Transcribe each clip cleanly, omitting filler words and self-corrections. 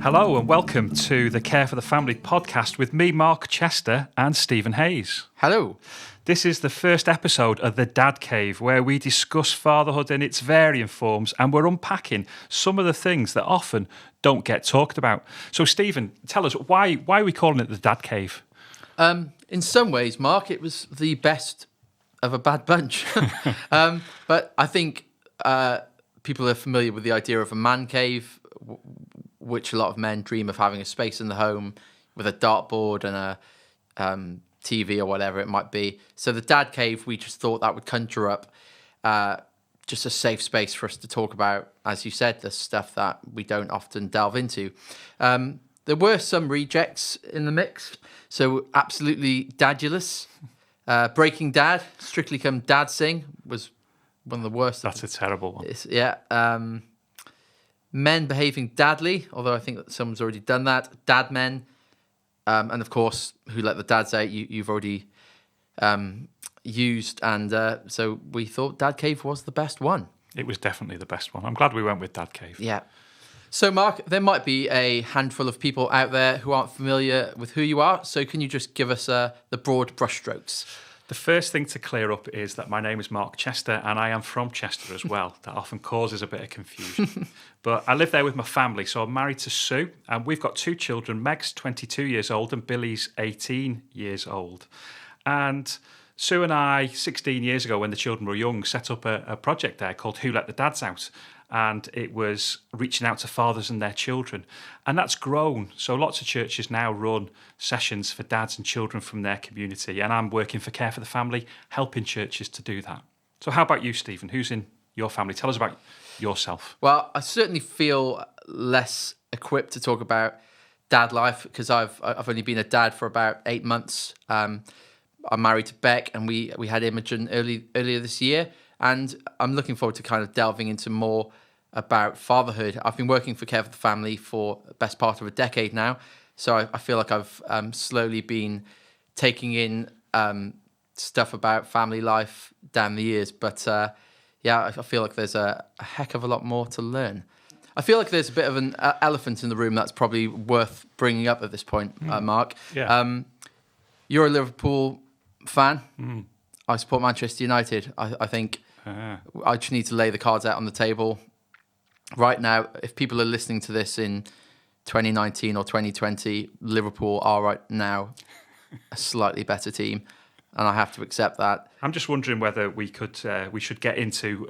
Hello and welcome to the Care for the Family podcast with me, Mark Chester, and Stephen Hayes. Hello. This is the first episode of The Dad Cave, where we discuss fatherhood in its varying forms and we're unpacking some of the things that often don't get talked about. So, Stephen, tell us, why are we calling it The Dad Cave? In some ways, Mark, it was the best of a bad bunch. But I think people are familiar with the idea of a man cave, which a lot of men dream of having a space in the home with a dartboard and a TV or whatever it might be. So the Dad Cave, we just thought that would conjure up just a safe space for us to talk about, as you said, the stuff that we don't often delve into. There were some rejects in the mix, so Absolutely Dadulous, Breaking Dad, Strictly Come Dancing was one of the worst. That's a terrible one. Yeah. Men Behaving Dadly, although I think that someone's already done that. Dad Men, and of course, Who Let the Dads Out, you've already used, and so we thought Dad Cave was the best one. It was definitely the best one. I'm glad we went with Dad Cave. Yeah. So, Mark, there might be a handful of people out there who aren't familiar with who you are, so can you just give us the broad brushstrokes? The first thing to clear up is that my name is Mark Chester and I am from Chester as well. That often causes a bit of confusion. But I live there with my family. So I'm married to Sue and we've got two children. Meg's 22 years old and Billy's 18 years old. And Sue and I, 16 years ago when the children were young, set up a project there called Who Let the Dads Out? And it was reaching out to fathers and their children. And that's grown. So lots of churches now run sessions for dads and children from their community. And I'm working for Care for the Family, helping churches to do that. So how about you, Stephen? Who's in your family? Tell us about yourself. Well, I certainly feel less equipped to talk about dad life because I've only been a dad for about 8 months. I'm married to Beck and we had Imogen earlier this year. And I'm looking forward to kind of delving into more about fatherhood. I've been working for Care for the Family for the best part of a decade now. So I feel like I've slowly been taking in stuff about family life down the years. But I feel like there's a heck of a lot more to learn. I feel like there's a bit of an elephant in the room that's probably worth bringing up at this point, Mark. Yeah. You're a Liverpool fan. I support Manchester United. I think I just need to lay the cards out on the table right now. If people are listening to this in 2019 or 2020, Liverpool are right now a slightly better team, and I have to accept that. I'm just wondering whether we should get into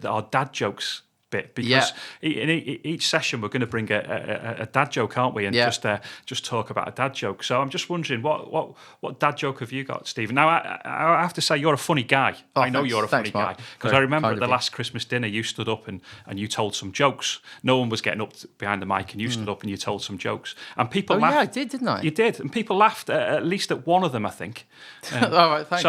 our dad jokes bit, because in each session we're going to bring a dad joke, aren't we? And just talk about a dad joke. So I'm just wondering, what dad joke have you got, Stephen? Now I have to say you're a funny guy. I know you're a funny guy because I remember at the last Christmas dinner you stood up and you told some jokes. No one was getting up behind the mic, and you stood up and you told some jokes, and people laughed. Yeah, I did, didn't I? You did, and people laughed at least at one of them, I think. All right, thanks.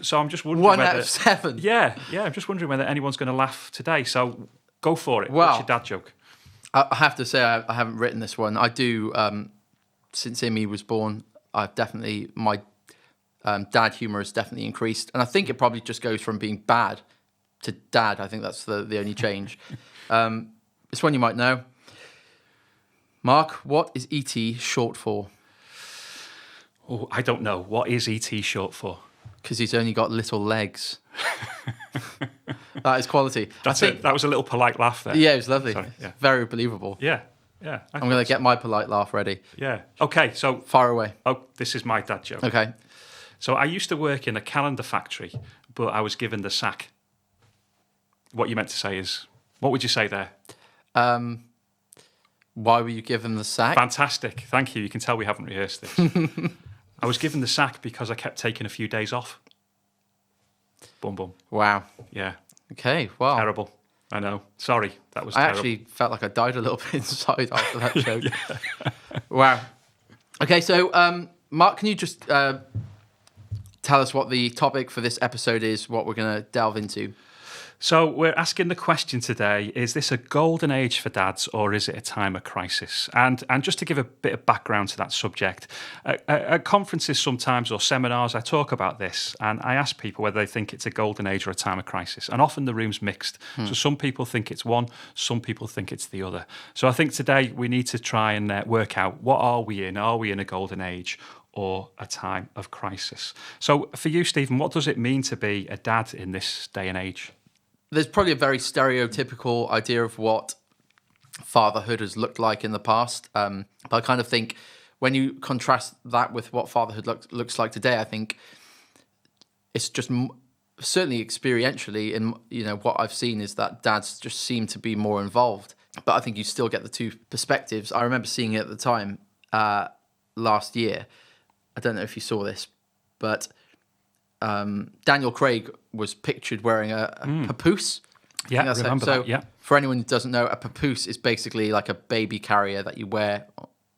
So I'm just wondering one out of 7. Yeah, I'm just wondering whether anyone's going to laugh today. So. Go for it. Well, what's your dad joke? I have to say I haven't written this one. I do, since Imi was born, I've definitely, my dad humour has definitely increased. And I think it probably just goes from being bad to dad. I think that's the only change. This one you might know. Mark, what is ET short for? Oh, I don't know. What is ET short for? Because he's only got little legs. That is quality. That's it. That was a little polite laugh there. Yeah, it was lovely. Sorry, yeah. Very believable. Yeah. I'm going to get my polite laugh ready. Yeah. Okay, so... Far away. Oh, this is my dad joke. Okay. So I used to work in a calendar factory, but I was given the sack. What you meant to say is... What would you say there? Why were you given the sack? Fantastic. Thank you. You can tell we haven't rehearsed this. I was given the sack because I kept taking a few days off. Boom, boom. Wow. Yeah. Okay, well. Terrible. I know. Sorry, that was terrible. I actually felt like I died a little bit inside after that joke. Wow. Okay, so Mark, can you just tell us what the topic for this episode is, what we're going to delve into? So we're asking the question today, is this a golden age for dads or is it a time of crisis? And just to give a bit of background to that subject, at conferences sometimes or seminars, I talk about this and I ask people whether they think it's a golden age or a time of crisis. And often the room's mixed. So some people think it's one, some people think it's the other. So I think today we need to try and work out, what are we in? Are we in a golden age or a time of crisis? So for you, Stephen, what does it mean to be a dad in this day and age? There's probably a very stereotypical idea of what fatherhood has looked like in the past. But I kind of think when you contrast that with what fatherhood looks like today, I think it's just certainly experientially, in what I've seen is that dads just seem to be more involved. But I think you still get the two perspectives. I remember seeing it at the time last year. I don't know if you saw this, but Daniel Craig was pictured wearing a papoose. Yeah, I remember that, yeah. For anyone who doesn't know, a papoose is basically like a baby carrier that you wear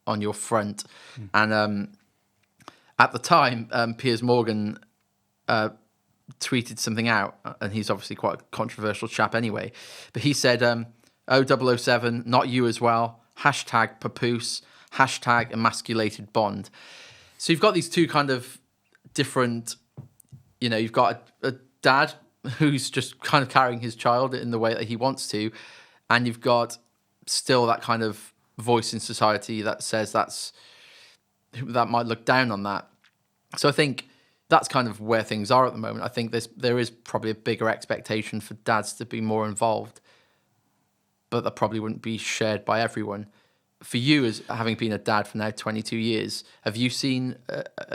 on your front. And at the time, Piers Morgan tweeted something out, and he's obviously quite a controversial chap anyway. But he said, 007, not you as well, hashtag papoose, hashtag emasculated bond. So you've got these two kind of different, you've got a dad who's just kind of carrying his child in the way that he wants to, and you've got still that kind of voice in society that says that might look down on that. So I think that's kind of where things are at the moment. I think there is probably a bigger expectation for dads to be more involved, but that probably wouldn't be shared by everyone. For you, as having been a dad for now 22 years, have you seen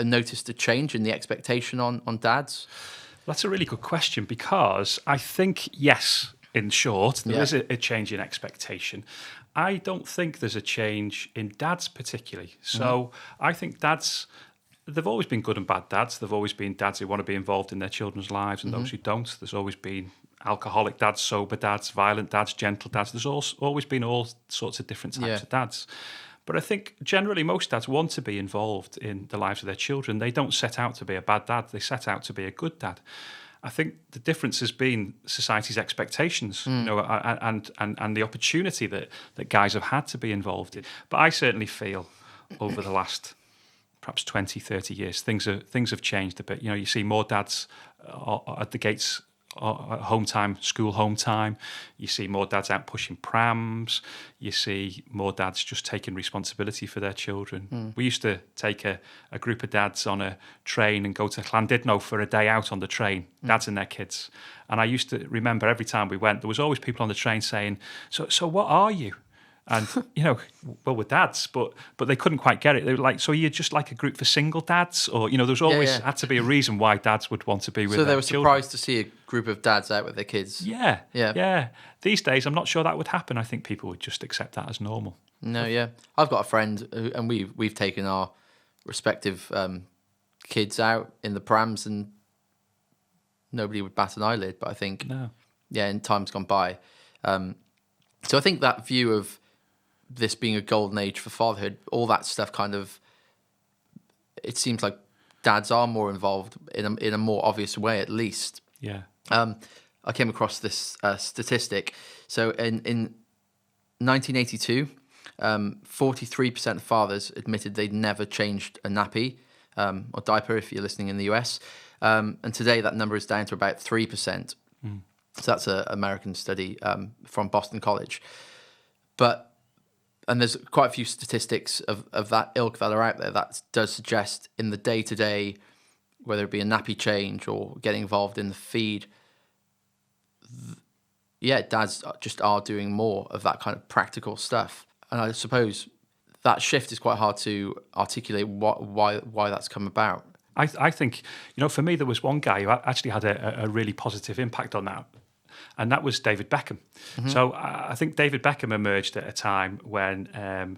noticed a change in the expectation on dads? That's a really good question, because I think, yes, in short, there is a change in expectation. I don't think there's a change in dads particularly. So I think dads, they've always been good and bad dads. They've always been dads who want to be involved in their children's lives and those who don't. There's always been alcoholic dads, sober dads, violent dads, gentle dads. There's always been all sorts of different types of dads. But I think generally most dads want to be involved in the lives of their children. They don't set out to be a bad dad. They set out to be a good dad. I think the difference has been society's expectations, and the opportunity that guys have had to be involved in. But I certainly feel over the last perhaps 20, 30 years, things have changed a bit. You see more dads at the gates at home time, school home time. You see more dads out pushing prams. You see more dads just taking responsibility for their children. We used to take a group of dads on a train and go to Llandudno for a day out on the train, dads and their kids. And I used to remember every time we went, there was always people on the train saying, so what are you? And, well, we're dads, but they couldn't quite get it. They were like, so you're just like a group for single dads? Or, there was always had to be a reason why dads would want to be with their children. So they were surprised to see a group of dads out with their kids? Yeah. These days, I'm not sure that would happen. I think people would just accept that as normal. No, yeah. I've got a friend, and we've taken our respective kids out in the prams, and nobody would bat an eyelid. But I think, in times gone by. So I think that view of this being a golden age for fatherhood, all that stuff it seems like dads are more involved in a more obvious way, at least. Yeah. I came across this statistic. So in 1982, 43% of fathers admitted they'd never changed a nappy or diaper, if you're listening in the US. And today that number is down to about 3%. So that's an American study from Boston College. And there's quite a few statistics of that ilk that are out there that does suggest in the day-to-day, whether it be a nappy change or getting involved in the feed, dads just are doing more of that kind of practical stuff. And I suppose that shift is quite hard to articulate why that's come about. I think, for me, there was one guy who actually had a really positive impact on that. And that was David Beckham. So I think David Beckham emerged at a time when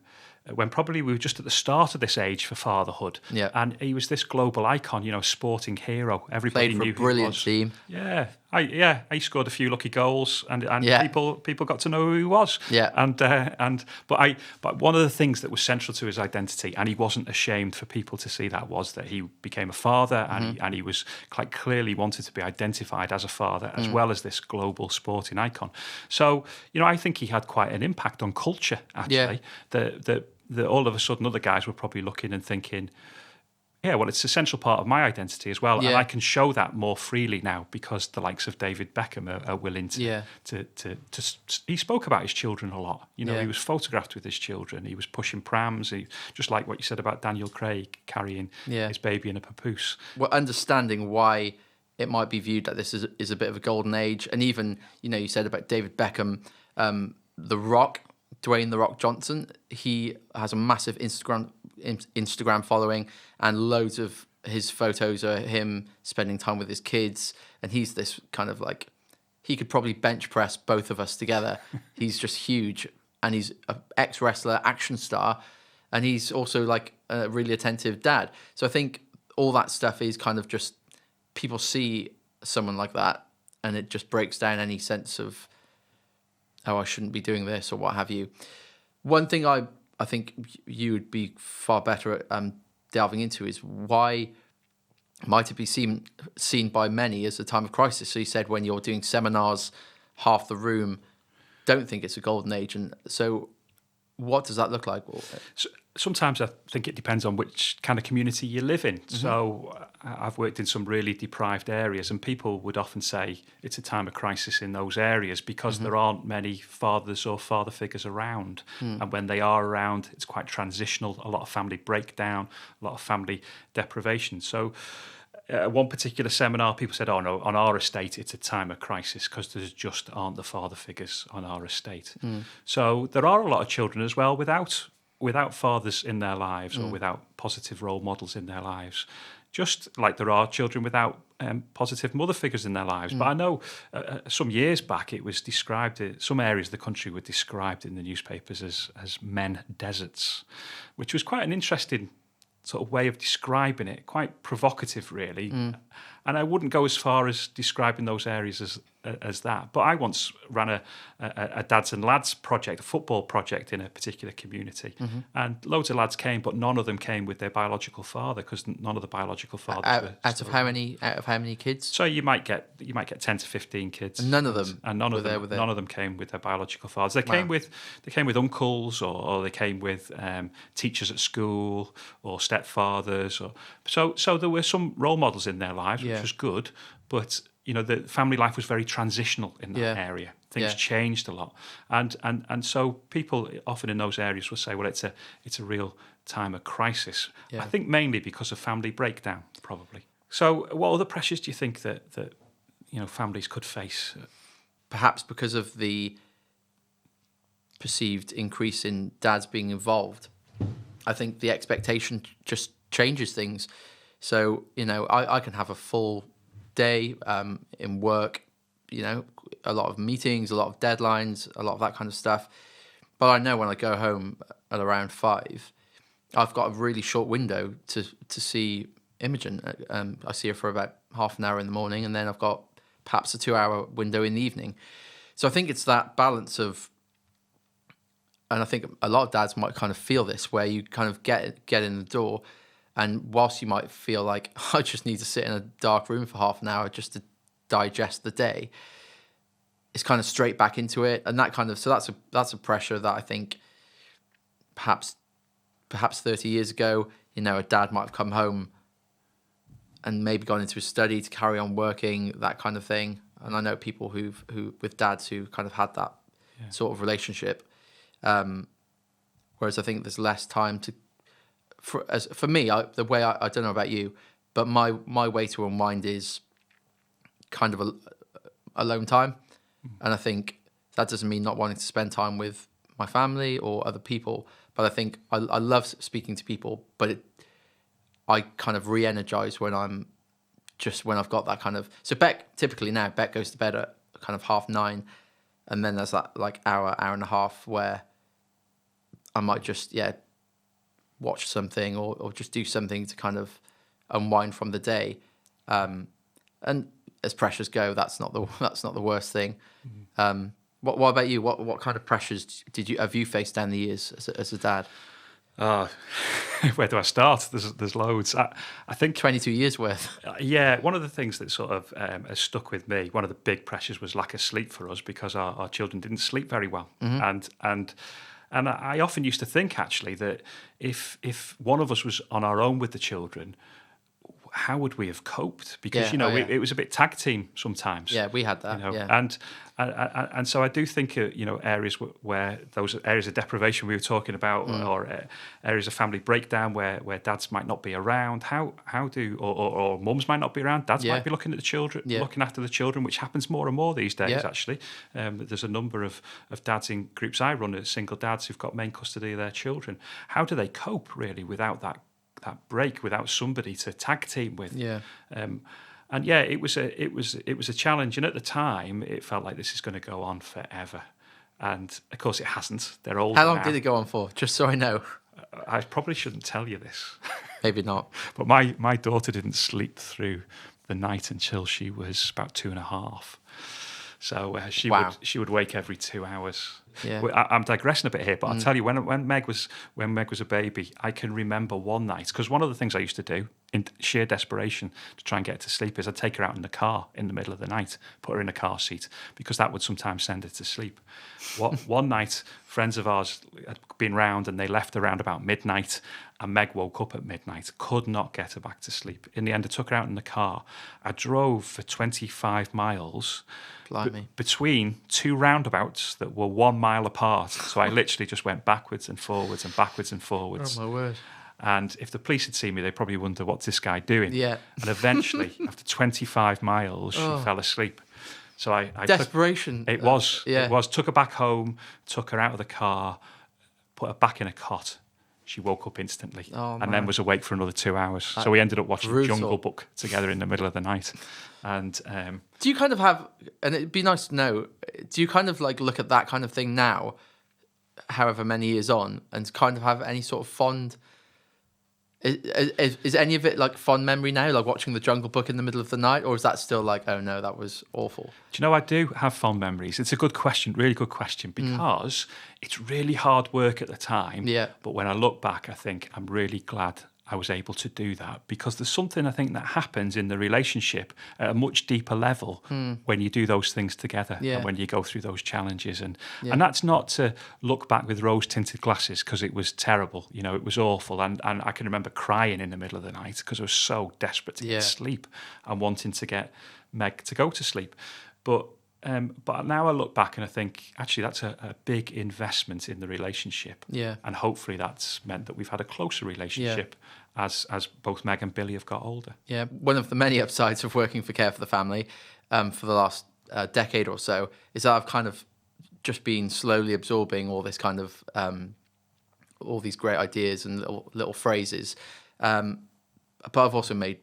when probably we were just at the start of this age for fatherhood. Yeah. And he was this global icon, sporting hero. Everybody Played for knew a brilliant who he was. team. Yeah, he scored a few lucky goals, and Yeah. people got to know who he was. Yeah. But one of the things that was central to his identity, and he wasn't ashamed for people to see that, was that he became a father, and he was quite clearly wanted to be identified as a father as well as this global sporting icon. So I think he had quite an impact on culture. Actually, that all of a sudden other guys were probably looking and thinking, yeah, well, it's a central part of my identity as well, and I can show that more freely now because the likes of David Beckham are willing to. He spoke about his children a lot. He was photographed with his children. He was pushing prams. Just like what you said about Daniel Craig carrying his baby in a papoose. Well, understanding why it might be viewed that this is a bit of a golden age, and even you said about David Beckham, The Rock. Dwayne "The Rock" Johnson, he has a massive Instagram following, and loads of his photos are him spending time with his kids, and he's this kind of like, he could probably bench press both of us together. He's just huge, and he's an ex-wrestler, action star, and he's also like a really attentive dad. So I think all that stuff is kind of just, people see someone like that, and it just breaks down any sense of, oh, I shouldn't be doing this or what have you. One thing I think you would be far better at delving into is why might it be seen by many as a time of crisis. So you said when you're doing seminars, half the room don't think it's a golden age. And so what does that look like? So, sometimes I think it depends on which kind of community you live in. So I've worked in some really deprived areas, and people would often say it's a time of crisis in those areas because there aren't many fathers or father figures around. And when they are around, it's quite transitional, a lot of family breakdown, a lot of family deprivation. So one particular seminar, people said, oh no, on our estate, it's a time of crisis because there just aren't the father figures on our estate. So there are a lot of children as well without fathers in their lives or without positive role models in their lives, just like there are children without positive mother figures in their lives. But I know some years back it was described, some areas of the country were described in the newspapers as men deserts, which was quite an interesting sort of way of describing it, quite provocative really. And I wouldn't go as far as describing those areas as that. But I once ran a Dads and Lads project, a football project in a particular community, and loads of lads came, but none of them came with their biological father because none of the biological fathers were out of how many kids? So you might get 10 to 15 kids, and none of them, none of them came with their biological fathers. They came with uncles, or they came with teachers at school or stepfathers, so there were some role models in their lives, which was good, but the family life was very transitional in that area. Things changed a lot, and so people often in those areas will say, well, it's a real time of crisis. I think mainly because of family breakdown, probably. So, what other pressures do you think that families could face? Perhaps because of the perceived increase in dads being involved. I think the expectation just changes things. So, I can have a full day in work, a lot of meetings, a lot of deadlines, a lot of that kind of stuff. But I know when I go home at around 5, I've got a really short window to see Imogen. I see her for about half an hour in the morning, and then I've got perhaps a 2-hour window in the evening. So I think it's that balance of, and I think a lot of dads might kind of feel this, where you kind of get in the door, and whilst you might feel like, I just need to sit in a dark room for half an hour just to digest the day, it's kind of straight back into it. And that kind of, so that's a pressure that I think perhaps 30 years ago, a dad might have come home and maybe gone into his study to carry on working, that kind of thing. And I know people who with dads who kind of had that sort of relationship. Whereas I think there's less time for me, the way I don't know about you, but my way to unwind is kind of alone time. And I think that doesn't mean not wanting to spend time with my family or other people, but I think I love speaking to people, but I kind of re-energize when I've got that kind of, so Beck goes to bed at kind of 9:30, and then there's that like hour and a half where I might just watch something or just do something to kind of unwind from the day. And as pressures go, that's not the worst thing. What about you? What kind of pressures have you faced down the years as a dad? Where do I start? There's loads. I think 22 years worth. Yeah, one of the things that sort of has stuck with me, one of the big pressures was lack of sleep for us because our children didn't sleep very well, and I often used to think actually that if one of us was on our own with the children, how would we have coped? Because it was a bit tag team sometimes. Yeah, we had that. And so I do think areas where those areas of deprivation we were talking about, or areas of family breakdown where dads might not be around. How do or mums might not be around. Dads might be looking at the children, looking after the children, which happens more and more these days. Actually, there's a number of dads in groups I run, single dads who've got main custody of their children. How do they cope really without that break, without somebody to tag team with? And it was a challenge, and at the time it felt like this is going to go on forever, and of course it hasn't. They're older. How long now. did it go on for? Just so I know. I probably shouldn't tell you this. Maybe not. But my daughter didn't sleep through the night until she was about 2.5. So she would wake every 2 hours. Yeah. I'm digressing a bit here, but I'll tell you, when Meg was a baby, I can remember one night, because one of the things I used to do in sheer desperation to try and get her to sleep is I'd take her out in the car in the middle of the night, put her in a car seat, because that would sometimes send her to sleep. One night, friends of ours had been round and they left around about midnight, and Meg woke up at midnight, could not get her back to sleep. In the end, I took her out in the car. I drove for 25 miles between two roundabouts that were 1 mile apart. So I literally just went backwards and forwards and backwards and forwards. Oh, my word. And if the police had seen me, they'd probably wonder, what's this guy doing? Yeah. And eventually, after 25 miles, she fell asleep. So I desperation. It was. Took her back home, took her out of the car, put her back in a cot. She woke up instantly and then was awake for another 2 hours. So we ended up watching Jungle Book together in the middle of the night. And do you kind of have, and it'd be nice to know, do you kind of like look at that kind of thing now, however many years on, and kind of have any sort of fond... Is any of it like fond memory now, like watching the Jungle Book in the middle of the night, or is that still like, oh no, that was awful? Do you know, I do have fond memories. It's a good question, really good question, because it's really hard work at the time. Yeah. But when I look back, I think I'm really glad I was able to do that, because there's something I think that happens in the relationship at a much deeper level when you do those things together and when you go through those challenges. And that's not to look back with rose-tinted glasses, because it was terrible. You know, it was awful. And I can remember crying in the middle of the night because I was so desperate to get sleep and wanting to get Meg to go to sleep. But now I look back and I think, actually, that's a big investment in the relationship. Yeah. And hopefully that's meant that we've had a closer relationship as both Meg and Billy have got older. Yeah. One of the many upsides of working for Care for the Family for the last decade or so is that I've kind of just been slowly absorbing all this kind of, all these great ideas and little phrases. But I've also made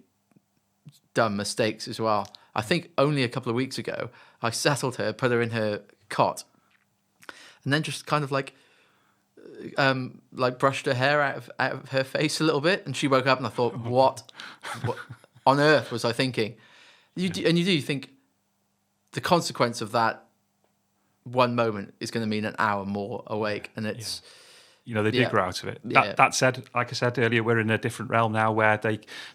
dumb mistakes as well. I think only a couple of weeks ago, I settled her, put her in her cot, and then just kind of like brushed her hair out of her face a little bit, and she woke up, and I thought, what on earth was I thinking? You think the consequence of that one moment is going to mean an hour more awake, and it's... You know, they do grow out of it. That said, like I said earlier, we're in a different realm now where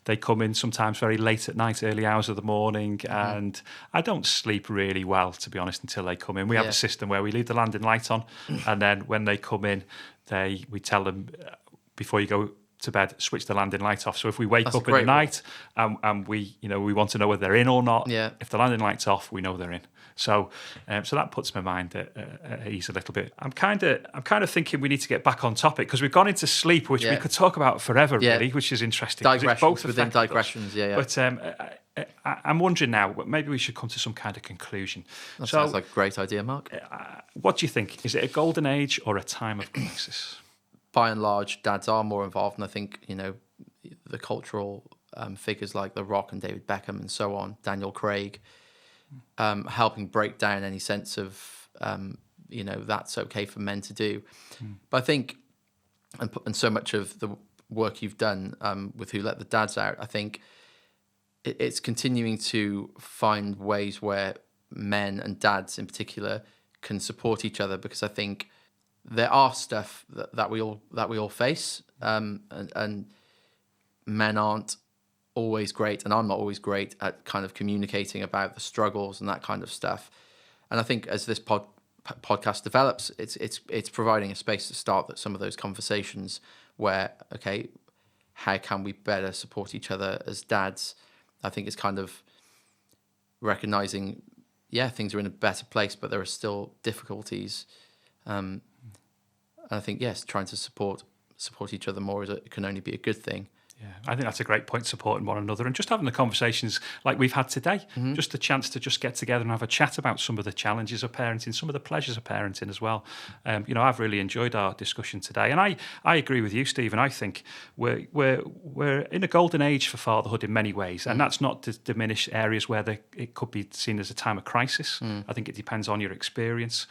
they come in sometimes very late at night, early hours of the morning, and I don't sleep really well, to be honest, until they come in. We have a system where we leave the landing light on, and then when they come in, we tell them, before you go to bed, switch the landing light off. So if we wake up in the night and we want to know whether they're in or not, if the landing light's off, we know they're in. So that puts my mind at ease a little bit. I'm kind of thinking we need to get back on topic, because we've gone into sleep, which we could talk about forever, really, which is interesting. Digressions within digressions, But I'm wondering now, maybe we should come to some kind of conclusion. That sounds like a great idea, Mark. What do you think? Is it a golden age or a time of crisis? By and large, dads are more involved, and I think, the cultural figures like The Rock and David Beckham and so on, Daniel Craig, helping break down any sense of, that's okay for men to do. But I think, and so much of the work you've done with Who Let the Dads Out. I think it's continuing to find ways where men and dads in particular can support each other, because I think there are stuff that we all face, and men aren't always great, and I'm not always great at kind of communicating about the struggles and that kind of stuff. And I think as this podcast develops, it's providing a space to start some of those conversations where, okay, how can we better support each other as dads? I think it's kind of recognizing, things are in a better place, but there are still difficulties. And I think, yes, trying to support each other more can only be a good thing. Yeah, I think that's a great point, supporting one another and just having the conversations like we've had today, just a chance to just get together and have a chat about some of the challenges of parenting, some of the pleasures of parenting as well. I've really enjoyed our discussion today, and I agree with you, Stephen. I think we're in a golden age for fatherhood in many ways, and that's not to diminish areas where it could be seen as a time of crisis. I think it depends on your experience.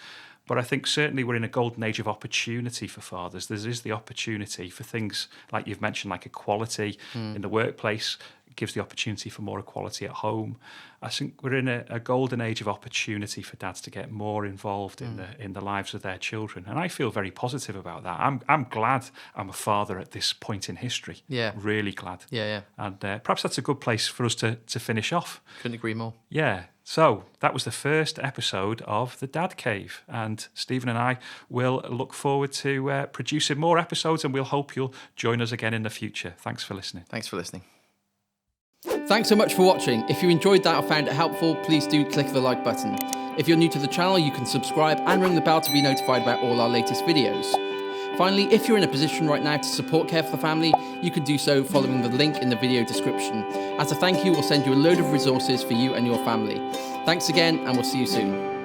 But I think certainly we're in a golden age of opportunity for fathers. There is the opportunity for things like you've mentioned, like equality in the workplace. It gives the opportunity for more equality at home. I think we're in a golden age of opportunity for dads to get more involved in the lives of their children, and I feel very positive about that. I'm glad I'm a father at this point in history. Yeah, really glad. Yeah. And perhaps that's a good place for us to finish off. Couldn't agree more. Yeah. So that was the first episode of The Dad Cave, and Stephen and I will look forward to producing more episodes, and we'll hope you'll join us again in the future. Thanks for listening. Thanks for listening. Thanks so much for watching. If you enjoyed that or found it helpful, please do click the like button. If you're new to the channel, you can subscribe and ring the bell to be notified about all our latest videos. Finally, if you're in a position right now to support Care for the Family, you can do so following the link in the video description. As a thank you, we'll send you a load of resources for you and your family. Thanks again, and we'll see you soon.